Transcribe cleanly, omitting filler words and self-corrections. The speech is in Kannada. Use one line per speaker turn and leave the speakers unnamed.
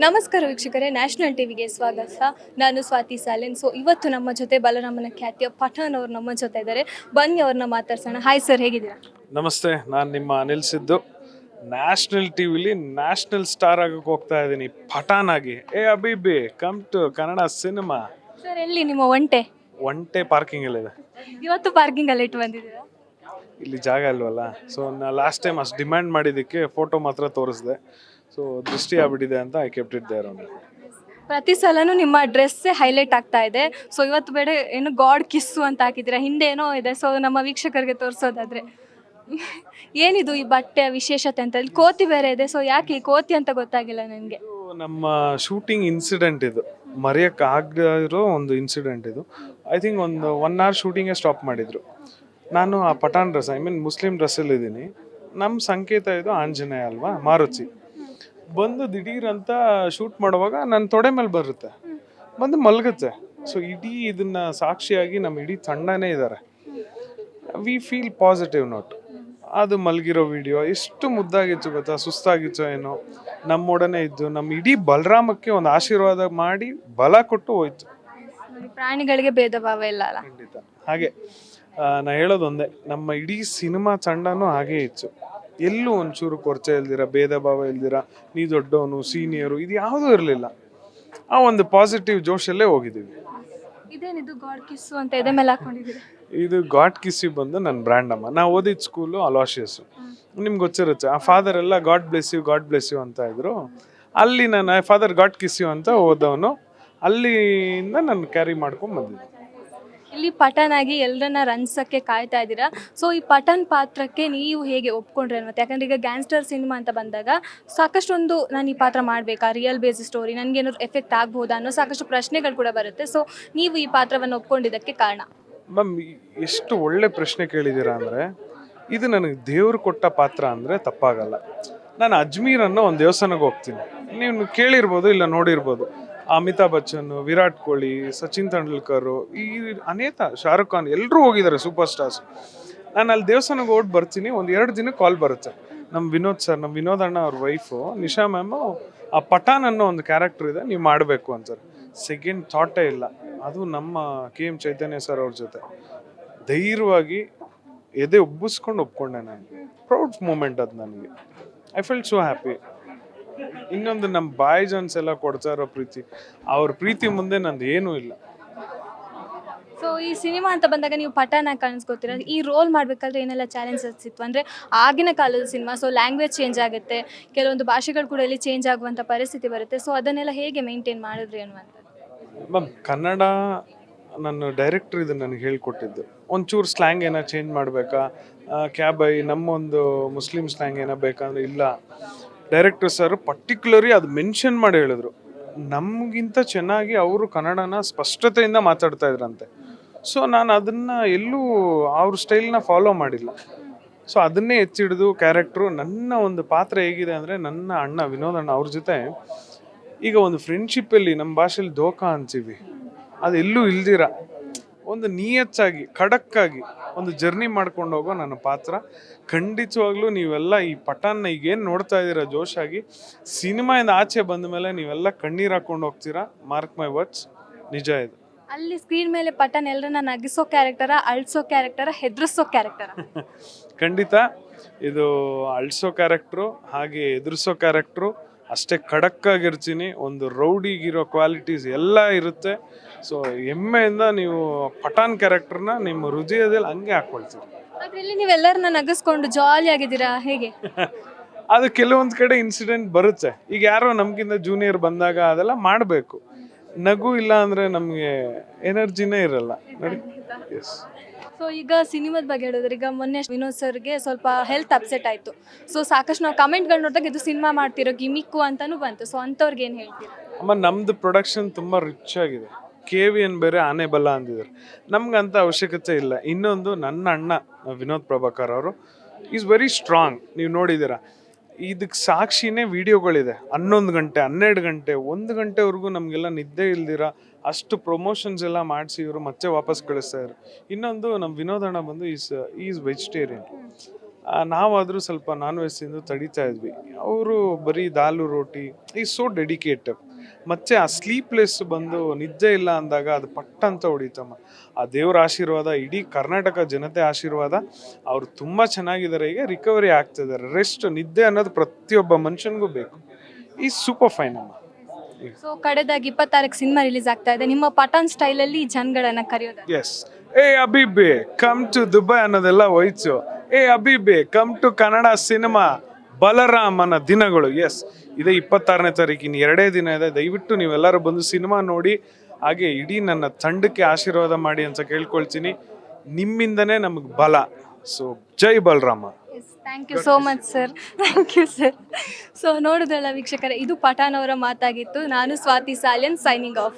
ನಮಸ್ಕಾರ ವೀಕ್ಷಕರೇ, ನ್ಯಾಷನಲ್ ಟಿವಿಗೆ ಸ್ವಾಗತ. ನಾನು ಸ್ವಾತಿ ಸಾಲೆನ್. ಇವತ್ತು ನಮ್ಮ ಜೊತೆ ಬಲರಾಮನ ಖ್ಯಾತಿಯ ಪಠಾಣ್ ಅವರು ನಮ್ಮ ಜೊತೆ ಇದ್ದಾರೆ. ಬನ್ನಿ ಅವ್ರನ್ನ ಮಾತಾಡ್ಸೋಣ. ಹಾಯ್ ಸರ್, ಹೇಗಿದ್ದೀರಾ?
ನಮಸ್ತೆ, ನಾನು ನಿಮ್ಮ ಅನಿಲ್ ಸಿದ್ದು. ನ್ಯಾಷನಲ್ ಟಿವಿಲಿ ನ್ಯಾಷನಲ್ ಸ್ಟಾರ್ ಆಗಕ್ಕೆ ಹೋಗ್ತಾ ಇದ್ದೀನಿ ಪಠಾನ್ ಆಗಿ. ಅಬಿಬಿ come to Kannada cinema.
Sir, ಎಲ್ಲಿ ನಿಮ್ಮ ಒಂಟೆ?
ಒಂಟೆ ಪಾರ್ಕಿಂಗ್ ಇದೆ.
ಇವತ್ತು ಪಾರ್ಕಿಂಗ್ ಅಲ್ಲಿ ಇಟ್ಟು ಬಂದಿದ್ದೀರಾ?
ಇಲ್ಲಿ ಜಾಗ ಇಲ್ವಲ್ಲ, ಸೊ ನಾ ಲಾಸ್ಟ್ ಟೈಮ್ ಅಷ್ಟು ಡಿಮ್ಯಾಂಡ್ ಮಾಡಿದ್ದಕ್ಕೆ ಫೋಟೋ ಮಾತ್ರ ತೋರಿಸಿದೆ. ಸೊ ದೃಷ್ಟಿ ಆಗ್ಬಿಟ್ಟಿದೆ ಅಂತ I kept it there only.
ಪ್ರತಿ ಸಲನೂ ನಿಮ್ಮ ಡ್ರೆಸ್ಸೇ ಹೈಲೈಟ್ ಆಗ್ತಾ ಇದೆ. ಇವತ್ತು ಬೇಡ ಏನು ಗಾಡ್ ಕಿಸ್ಸು ಅಂತ ಹಾಕಿದ್ದೀರಾ, ಹಿಂದೆ ಏನೋ ಇದೆ. ನಮ್ಮ ವೀಕ್ಷಕರಿಗೆ ತೋರಿಸೋದಾದ್ರೆ ಏನಿದು ಈ ಬಟ್ಟೆಯ ವಿಶೇಷತೆ ಅಂತ? ಇಲ್ಲಿ ಕೋತಿ ಬೇರೆ ಇದೆ. ಯಾಕೆ ಈ ಕೋತಿ ಅಂತ ಗೊತ್ತಾಗಿಲ್ಲ ನನಗೆ.
ನಮ್ಮ ಶೂಟಿಂಗ್ ಇನ್ಸಿಡೆಂಟ್ ಇದು, ಮರೆಯಕ್ಕೆ ಆಗದಿರೋ ಒಂದು ಇನ್ಸಿಡೆಂಟ್ ಇದು. ಐ ಥಿಂಕ್ ಒಂದು 1 hour ಶೂಟಿಂಗೇ ಸ್ಟಾಪ್ ಮಾಡಿದ್ರು. ನಾನು ಆ Pathan dress, I mean Muslim ಡ್ರೆಸ್ಸಲ್ಲಿ ಇದ್ದೀನಿ. ನಮ್ಮ ಸಂಕೇತ ಇದು ಆಂಜನೇಯ ಅಲ್ವಾ, ಮಾರುತಿ. ಬಂದು ದಿಢೀರ್ ಅಂತ ಶೂಟ್ ಮಾಡುವಾಗ ನನ್ನ ತೊಡೆ ಮೇಲೆ ಬರುತ್ತೆ, ಬಂದು ಮಲಗುತ್ತೆ. ಸೊ ಇಡೀ ಇದನ್ನ ಸಾಕ್ಷಿಯಾಗಿ ನಮ್ಮ ಇಡೀ ತಂಡನೇ ಇದ್ದಾರೆ. We feel positive note. ಅದು ಮಲಗಿರೋ ವಿಡಿಯೋ ಎಷ್ಟು ಮುದ್ದಾಗಿತ್ತು ಗೊತ್ತಾ, ಸುಸ್ತಾಗಿತ್ತು ಏನೋ. ನಮ್ಮೊಡನೆ ಇದ್ದು ನಮ್ಮ ಇಡೀ ಬಲರಾಮಕ್ಕೆ ಒಂದು ಆಶೀರ್ವಾದ ಮಾಡಿ ಬಲ ಕೊಟ್ಟು ಹೋಯ್ತು.
ಪ್ರಾಣಿಗಳಿಗೆ ಭೇದ ಭಾವ ಇಲ್ಲ ಅಲ್ಲ?
ಖಂಡಿತ. ಹಾಗೆ ನಾ ಹೇಳೋದೊಂದೇ, ನಮ್ಮ ಇಡೀ ಸಿನಿಮಾ ತಂಡನೂ ಹಾಗೇ ಇತ್ತು. ಎಲ್ಲೂ ಒಂಚೂರು ಕೊರಚೆ ಇಲ್ದಿರ, ಭೇದ ಭಾವ ಇಲ್ದಿರ, ನೀ ದೊಡ್ಡವನು ಸೀನಿಯರು ಇದು ಯಾವುದೂ ಇರಲಿಲ್ಲ. ಆ ಒಂದು ಪಾಸಿಟಿವ್ ಜೋಶಲ್ಲೇ ಹೋಗಿದ್ದೀವಿ.
ಇದೇನಿದು ಗಾಡ್ ಕಿಸ್ಸು ಅಂತ ಎದೆ ಮೇಲೆ ಹಾಕೊಂಡಿದ್ದೀರಾ?
ಇದು ಗಾಡ್ ಕಿಸ್ಸಿ ಬಂದು ನನ್ನ ಬ್ರ್ಯಾಂಡ್ ಅಮ್ಮ. ನಾ ಓದಿದ ಸ್ಕೂಲು ಅಲಾಶಿಯಸ್, ನಿಮ್ಗೆ ಗೊತ್ತಿರುತ್ತೆ. ಆ ಫಾದರ್ ಎಲ್ಲ ಗಾಡ್ ಬ್ಲೆಸ್ ಯು ಅಂತ ಇದ್ರು. ಅಲ್ಲಿ ನಾನು ಫಾದರ್ ಗಾಡ್ ಕಿಸ್ ಯು ಅಂತ ಓದವನು. ಅಲ್ಲಿಂದ ನಾನು ಕ್ಯಾರಿ ಮಾಡ್ಕೊಂಡು ಬಂದಿದ್ದೆ.
ಇಲ್ಲಿ ಪಠಾಣ್ ಆಗಿ ಎಲ್ಲರನ್ನ ರಂಜಿಸಕ್ಕೆ ಕಾಯ್ತಾ ಇದ್ದೀರಾ. ಈ ಪಠಾಣ್ ಪಾತ್ರಕ್ಕೆ ನೀವು ಹೇಗೆ ಒಪ್ಕೊಂಡ್ರೆ ಮತ್ತೆ? ಯಾಕಂದ್ರೆ ಈಗ ಗ್ಯಾಂಗ್ಸ್ಟರ್ ಸಿನಿಮಾ ಅಂತ ಬಂದಾಗ ಸಾಕಷ್ಟೊಂದು ನಾನು ಈ ಪಾತ್ರ ಮಾಡಬೇಕಾ, ರಿಯಲ್ ಬೇಸ್ ಸ್ಟೋರಿ, ನನಗೇನಾದ್ರು ಎಫೆಕ್ಟ್ ಆಗ್ಬೋದಾ ಅನ್ನೋ ಸಾಕಷ್ಟು ಪ್ರಶ್ನೆಗಳು ಕೂಡ ಬರುತ್ತೆ. ನೀವು ಈ ಪಾತ್ರವನ್ನು ಒಪ್ಕೊಂಡಿದ್ದಕ್ಕೆ ಕಾರಣ?
ಮ್ಯಾಮ್, ಎಷ್ಟು ಒಳ್ಳೆ ಪ್ರಶ್ನೆ ಕೇಳಿದ್ದೀರಾ ಅಂದರೆ, ಇದು ನನಗೆ ದೇವ್ರು ಕೊಟ್ಟ ಪಾತ್ರ ಅಂದರೆ ತಪ್ಪಾಗಲ್ಲ. ನಾನು ಅಜ್ಮೀರ್ ಅನ್ನೋ ಒಂದು ದೇವಸ್ಥಾನಕ್ಕೆ ಹೋಗ್ತೀನಿ. ನೀವು ಕೇಳಿರ್ಬೋದು, ಇಲ್ಲ ನೋಡಿರ್ಬೋದು. ಅಮಿತಾಬ್ ಬಚ್ಚನ್, ವಿರಾಟ್ ಕೊಹ್ಲಿ, ಸಚಿನ್ ತೆಂಡೂಲ್ಕರ್, ಈ ಅನೇಕ, ಶಾರುಖ್ ಖಾನ್ ಎಲ್ಲರೂ ಹೋಗಿದ್ದಾರೆ, ಸೂಪರ್ ಸ್ಟಾರ್ಸ್. ನಾನು ಅಲ್ಲಿ ದೇವಸ್ಥಾನಕ್ಕೆ ಓಡ್ ಬರ್ತೀನಿ. 1-2 ದಿನಕ್ಕೆ ಕಾಲ್ ಬರುತ್ತೆ. ನಮ್ಮ ವಿನೋದ್ ಅಣ್ಣ ಅವ್ರ ವೈಫು ನಿಶಾ ಮ್ಯಾಮು, ಆ ಪಠಾಣ್ ಅನ್ನೋ ಒಂದು ಕ್ಯಾರೆಕ್ಟರ್ ಇದೆ, ನೀವು ಮಾಡಬೇಕು ಅಂತಾರೆ. ಸೆಕೆಂಡ್ ಥಾಟೇ ಇಲ್ಲ. ಅದು ನಮ್ಮ KM ಚೈತನ್ಯ ಸರ್ ಅವ್ರ ಜೊತೆ ಧೈರ್ಯವಾಗಿ ಎದೆ ಉಬ್ಬಿಸ್ಕೊಂಡು ಒಪ್ಕೊಂಡೆ. ನಾನು ಪ್ರೌಡ್ ಮೂಮೆಂಟ್ ಅದು ನನಗೆ. I felt so happy. ಇನ್ನೊಂದು, ನಮ್ಮ ಬಾಯ್ ಜಾನ್ಸ್ ಎಲ್ಲ ಕೊಡ್ತಾ ಇರೋ ಪ್ರೀತಿ, ಅವ್ರ ಪ್ರೀತಿ ಮುಂದೆ ನಂದು ಏನೂ ಇಲ್ಲ.
ಈ ಸಿನಿಮಾ ಅಂತ ಬಂದಾಗ ನೀವು ಪಠಾಣ್ ಆಗಿ ಕಾಣಿಸ್ಕೋತೀರ. ಈ ರೋಲ್ ಮಾಡಬೇಕಾದ್ರೆ ಏನೆಲ್ಲ ಚಾಲೆಂಜಸ್ ಇತ್ತು ಅಂದರೆ, ಆಗಿನ ಕಾಲದ ಸಿನಿಮಾ, ಲ್ಯಾಂಗ್ವೇಜ್ ಚೇಂಜ್ ಆಗುತ್ತೆ, ಕೆಲವೊಂದು ಭಾಷೆಗಳು ಕೂಡ ಇಲ್ಲಿ ಚೇಂಜ್ ಆಗುವಂಥ ಪರಿಸ್ಥಿತಿ ಬರುತ್ತೆ. ಅದನ್ನೆಲ್ಲ ಹೇಗೆ ಮೇಂಟೈನ್ ಮಾಡಿದ್ರಿ ಅನ್ನುವಂಥದ್ದು?
ಮ್ಯಾಮ್, ಕನ್ನಡ ನನ್ನ ಡೈರೆಕ್ಟರ್ ಇದು ನನಗೆ ಹೇಳ್ಕೊಟ್ಟಿದ್ದು. ಒಂಚೂರು ಸ್ಲ್ಯಾಂಗ್ ಏನೋ ಚೇಂಜ್ ಮಾಡಬೇಕಾ, ಕ್ಯಾಬೈ ನಮ್ಮೊಂದು ಮುಸ್ಲಿಂ ಸ್ಲ್ಯಾಂಗ್ ಏನೋ ಬೇಕಂದ್ರೆ ಇಲ್ಲ. ಡೈರೆಕ್ಟರ್ ಸರ್ ಪರ್ಟಿಕ್ಯುಲರಿ ಅದು ಮೆನ್ಷನ್ ಮಾಡಿ ಹೇಳಿದ್ರು. ನಮಗಿಂತ ಚೆನ್ನಾಗಿ ಅವರು ಕನ್ನಡನ ಸ್ಪಷ್ಟತೆಯಿಂದ ಮಾತಾಡ್ತಾ ಇದ್ರಂತೆ. ನಾನು ಅದನ್ನು ಎಲ್ಲೂ ಅವ್ರ ಸ್ಟೈಲ್ನ ಫಾಲೋ ಮಾಡಿಲ್ಲ. ಅದನ್ನೇ ಎತ್ತಿಡಿದು ಕ್ಯಾರೆಕ್ಟ್ರು. ನನ್ನ ಒಂದು ಪಾತ್ರ ಹೇಗಿದೆ ಅಂದರೆ, ನನ್ನ ಅಣ್ಣ ವಿನೋದ್ ಅಣ್ಣ ಅವ್ರ ಜೊತೆ ಈಗ ಒಂದು ಫ್ರೆಂಡ್ಶಿಪ್ಪಲ್ಲಿ ನಮ್ಮ ಭಾಷೆಯಲ್ಲಿ ಧೋಕಾ ಅಂತೀವಿ, ಅದೆಲ್ಲೂ ಇಲ್ದಿರ ಒಂದು ನಿಯತ್ತಾಗಿ ಖಡಕ್ಕಾಗಿ ಒಂದು ಜರ್ನಿ ಮಾಡ್ಕೊಂಡು ಹೋಗೋ ನನ್ನ ಪಾತ್ರ. ಖಂಡಿತವಾಗ್ಲೂ ನೀವೆಲ್ಲ ಈ ಪಠಾಣ್ನ ಈಗೇನು ನೋಡ್ತಾ ಇದ್ದೀರಾ ಜೋಶಾಗಿ, ಸಿನಿಮಾಯಿಂದ ಆಚೆ ಬಂದ ಮೇಲೆ ನೀವೆಲ್ಲ ಕಣ್ಣೀರು ಹಾಕೊಂಡು ಹೋಗ್ತೀರಾ. ಮಾರ್ಕ್ ಮೈ ವರ್ಡ್ಸ್, ನಿಜ ಇದು.
ಅಲ್ಲಿ ಸ್ಕ್ರೀನ್ ಮೇಲೆ ಪಠಾಣ್ ಎಲ್ಲರನ್ನ ನಗಿಸೋ ಕ್ಯಾರೆಕ್ಟರ, ಅಳ್ಸೋ ಕ್ಯಾರೆಕ್ಟರ, ಹೆದರ್ಸೋ ಕ್ಯಾರೆಕ್ಟರ?
ಖಂಡಿತ ಇದು ಅಳ್ಸೋ ಕ್ಯಾರೆಕ್ಟ್ರು, ಹಾಗೆ ಎದುರಿಸೋ ಕ್ಯಾರೆಕ್ಟ್ರು. ಅಷ್ಟೇ ಖಡಕ್ಕಾಗಿರ್ತೀನಿ. ಒಂದು ರೌಡಿಗಿರೋ ಕ್ವಾಲಿಟೀಸ್ ಎಲ್ಲ ಇರುತ್ತೆ. ಹೆಮ್ಮೆಯಿಂದ ನೀವು ಪಠಾಣ್ ಕ್ಯಾರೆಕ್ಟರ್ನ ನಿಮ್ಮ ಹೃದಯದಲ್ಲಿ ಹಂಗೆ ಹಾಕ್ಕೊಳ್ತೀರಿ.
ಅದರಲ್ಲಿ ನೀವೆಲ್ಲರನ್ನ ನಗಿಸ್ಕೊಂಡು ಜಾಲಿ ಆಗಿದ್ದೀರಾ ಹೇಗೆ?
ಅದು ಕೆಲವೊಂದು ಕಡೆ ಇನ್ಸಿಡೆಂಟ್ ಬರುತ್ತೆ. ಈಗ ಯಾರೋ ನಮ್ಗಿಂತ ಜೂನಿಯರ್ ಬಂದಾಗ ಅದೆಲ್ಲ ಮಾಡಬೇಕು. ನಗು ಇಲ್ಲ ಅಂದರೆ ನಮಗೆ ಎನರ್ಜಿನೇ ಇರಲ್ಲ ನೋಡಿ. ಎಸ್.
ಈಗ ಸಿನಿಮಾದ ಬಗ್ಗೆ ಹೇಳಿದ್ರೆ, ಈಗ ಮೊನ್ನೆ ವಿನೋದ್ ಸರ್ಗೆ ಸ್ವಲ್ಪ ಹೆಲ್ತ್ ಅಪ್ಸೆಟ್ ಆಯಿತು. ಸಾಕಷ್ಟು ನಾವು ಕಮೆಂಟ್ಗಳು ನೋಡಿದಾಗ ಇದು ಸಿನಿಮಾ ಮಾಡ್ತಿರೋ ಗಿಮಿಕ್ಕು ಅಂತಲೂ ಬಂತು. ಅಂಥವ್ರಿಗೆ ಏನು ಹೇಳ್ತೀರಾ?
ಅಮ್ಮ, ನಮ್ಮದು ಪ್ರೊಡಕ್ಷನ್ ತುಂಬ ರಿಚ್ ಆಗಿದೆ. KVN ಬೇರೆ, ಆನೆ ಬಲ ಅಂದಿದ್ದಾರೆ. ನಮ್ಗಂತ ಅವಶ್ಯಕತೆ ಇಲ್ಲ. ಇನ್ನೊಂದು, ನನ್ನ ಅಣ್ಣ ವಿನೋದ್ ಪ್ರಭಾಕರ್ ಅವರು ಈಸ್ ವೆರಿ ಸ್ಟ್ರಾಂಗ್. ನೀವು ನೋಡಿದ್ದೀರಾ, ಇದಕ್ಕೆ ಸಾಕ್ಷಿನೇ ವಿಡಿಯೋಗಳಿದೆ. 11 ಗಂಟೆ 12 ಗಂಟೆ 1 ಗಂಟೆವರೆಗೂ ನಮಗೆಲ್ಲ ನಿದ್ದೆ ಇಲ್ದಿರ ಅಷ್ಟು ಪ್ರಮೋಷನ್ಸ್ ಎಲ್ಲ ಮಾಡಿಸಿ ಇವರು ಮತ್ತೆ ವಾಪಸ್ ಕಳಿಸ್ತಾ ಇದ್ರು. ಇನ್ನೊಂದು, ನಮ್ಮ ವಿನೋದಣ್ಣ ಬಂದು ಈಸ್ ವೆಜಿಟೇರಿಯನ್. ನಾವಾದರೂ ಸ್ವಲ್ಪ ನಾನ್ ವೆಜ್ ತಿಂದು ತಡೀತಾ ಇದ್ವಿ. ಅವರು ಬರೀ ದಾಲು ರೋಟಿ ಈ ಸೋ ಡೆಡಿಕೇಟೆಡ್. ಮತ್ತೆ ಆ ಸ್ಲೀಪ್ಲೆಸ್ ಬಂದು ನಿದ್ದೆ ಇಲ್ಲ ಅಂದಾಗ ಅದು ಪಟ್ಟ ಅಂತ ಹೊಡಿತಮ್ಮ. ಆ ದೇವ್ರ ಆಶೀರ್ವಾದ, ಇಡೀ ಕರ್ನಾಟಕ ಜನತೆ ಆಶೀರ್ವಾದ, ಅವರು ತುಂಬ ಚೆನ್ನಾಗಿದ್ದಾರೆ, ಈಗ ರಿಕವರಿ ಆಗ್ತಿದ್ದಾರೆ. ರೆಸ್ಟ್, ನಿದ್ದೆ ಅನ್ನೋದು ಪ್ರತಿಯೊಬ್ಬ ಮನುಷ್ಯನಿಗೂ ಬೇಕು. ಈ ಸೂಪರ್ ಫೈನ್ ಅಮ್ಮ.
ಸೊ ಕಡೆದಾಗಿ 26 ಸಿನಿಮಾ ರಿಲೀಸ್ ಆಗ್ತಾ ಇದೆ. ನಿಮ್ಮ ಪಠಾನ್ ಸ್ಟೈಲಲ್ಲಿ ಜನಗಳನ್ನ ಕರೆಯೋದು.
ಎಸ್, ಏ ಅಬಿಬೆ ಕಮ್ ಟು ದುಬೈ ಅನ್ನೋದೆಲ್ಲ ಹೋಯ್ತು. ಏ ಅಬಿಬೆ ಕಮ್ ಟು ಕನ್ನಡ ಸಿನಿಮಾ ಬಲರಾಮನ ದಿನಗಳು. ಎಸ್, ಇದೇ 26ನೇ ತಾರೀಕು, ಇನ್ನು 2 ದಿನ ಇದೆ. ದಯವಿಟ್ಟು ನೀವೆಲ್ಲರೂ ಬಂದು ಸಿನಿಮಾ ನೋಡಿ, ಹಾಗೆ ಇಡೀ ನನ್ನ ತಂಡಕ್ಕೆ ಆಶೀರ್ವಾದ ಮಾಡಿ ಅಂತ ಕೇಳ್ಕೊಳ್ತೀನಿ. ನಿಮ್ಮಿಂದನೇ ನಮಗೆ ಬಲ. ಸೊ ಜೈ Balarama.
Thank you so much sir. Thank you sir. So ನೋಡಿದ್ರಲ್ಲ ವೀಕ್ಷಕರೇ, ಇದು ಪಠಾನ್ ಅವರ ಮಾತಾಗಿತ್ತು. ನಾನು ಸ್ವಾತಿ ಸಾಲಿಯನ್, ಸೈನಿಂಗ್ ಆಫ್.